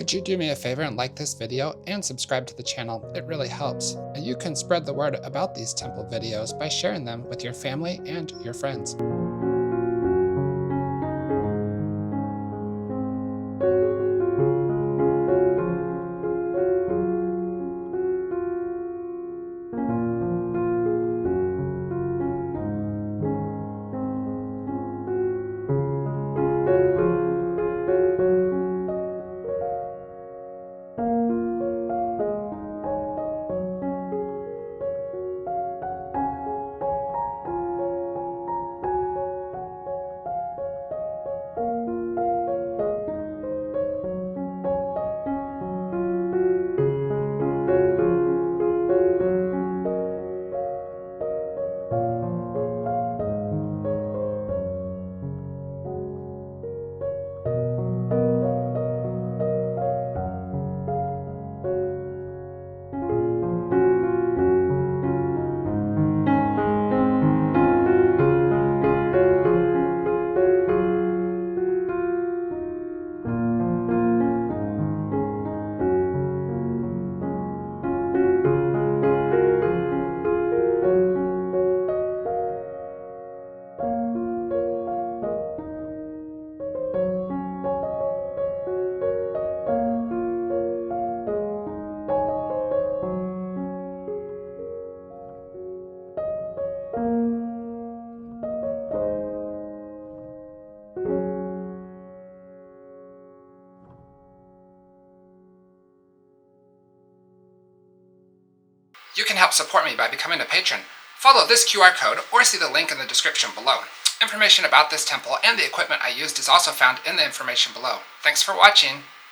Could you do me a favor and like this video and subscribe to the channel? It really helps. And you can spread the word about these temple videos by sharing them with your family and your friends. You can help support me by becoming a patron. Follow this QR code or see the link in the description below. Information about this temple and the equipment I used is also found in the information below. Thanks for watching.